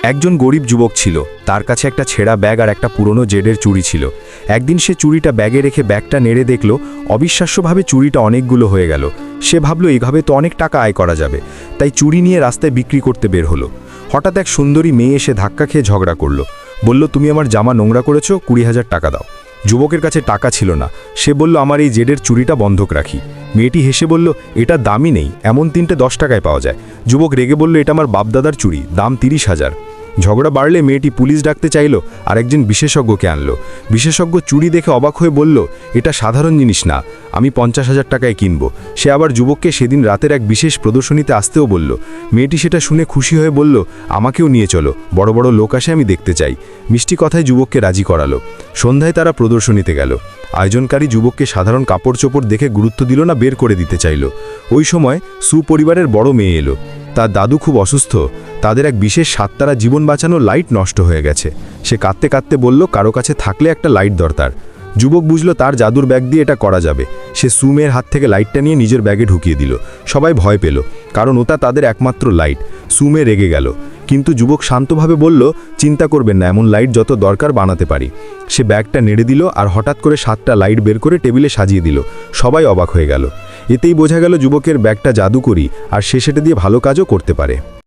একজন গরিব যুবক ছিল, তার কাছে একটা ছেঁড়া ব্যাগ আর একটা পুরনো জেডের চুড়ি ছিল। একদিন সে চুড়িটা ব্যাগে রেখে ব্যাগটা নেড়ে দেখল, অবিশ্বাস্যভাবে চুড়িটা অনেকগুলো হয়ে গেল। সে ভাবল এইভাবে তো অনেক টাকা আয় করা যাবে, তাই চুড়ি নিয়ে রাস্তায় বিক্রি করতে বের হলো। হঠাৎ এক সুন্দরী মেয়ে এসে ধাক্কা খেয়ে ঝগড়া করল, বলল, তুমি আমার জামা নোংরা করেছো, 20,000 টাকা দাও। যুবকের কাছে টাকা ছিল না। সে বলল, আমার এই জেডের চুড়িটা বন্ধক রাখি। মেয়েটি হেসে বলল, এটা দামই নেই, এমন 3টে 10 টাকায় পাওয়া যায়। যুবক রেগে বলল, এটা আমার বাপদাদার চুড়ি, দাম 30,000। ঝগড়া বাড়লে মেয়েটি পুলিশ ডাকতে চাইল আর একজন বিশেষজ্ঞকে আনলো। বিশেষজ্ঞ চুড়ি দেখে অবাক হয়ে বলল, এটা সাধারণ জিনিস না, আমি 50,000 টাকায় কিনব। সে আবার যুবককে সেদিন রাতের এক বিশেষ প্রদর্শনীতে আসতেও বলল। মেয়েটি সেটা শুনে খুশি হয়ে বলল, আমাকেও নিয়ে চলো, বড় বড় লোক আসে, আমি দেখতে চাই। মিষ্টি কথায় যুবককে রাজি করালো। সন্ধ্যায় তারা প্রদর্শনীতে গেল। আয়োজনকারী যুবককে সাধারণ কাপড় চোপড় দেখে গুরুত্ব দিল না, বের করে দিতে চাইল। ওই সময় সুপরিবারের বড় মেয়ে এলো। তার দাদু খুব অসুস্থ, তাদের এক বিশেষ সাততারা জীবন বাঁচানো লাইট নষ্ট হয়ে গেছে। সে কাঁদতে কাঁদতে বলল, কারো কাছে থাকলে একটা লাইট দরকার। যুবক বুঝল তার জাদুর ব্যাগ দিয়ে এটা করা যাবে। সে সুমের হাত থেকে লাইটটা নিয়ে নিজের ব্যাগে ঢুকিয়ে দিল। সবাই ভয় পেল, কারণ ওটা তাদের একমাত্র লাইট। সুমে রেগে গেল, কিন্তু যুবক শান্তভাবে বলল, চিন্তা করবেন না, এমন লাইট যত দরকার বানাতে পারি। সে ব্যাগটা নেড়ে দিল আর হঠাৎ করে 7টা লাইট বের করে টেবিলে সাজিয়ে দিল। সবাই অবাক হয়ে গেল। এতেই বোঝা গেল যুবকের ব্যাগটা জাদুকরি, আর সে সেটা দিয়ে ভালো কাজও করতে পারে।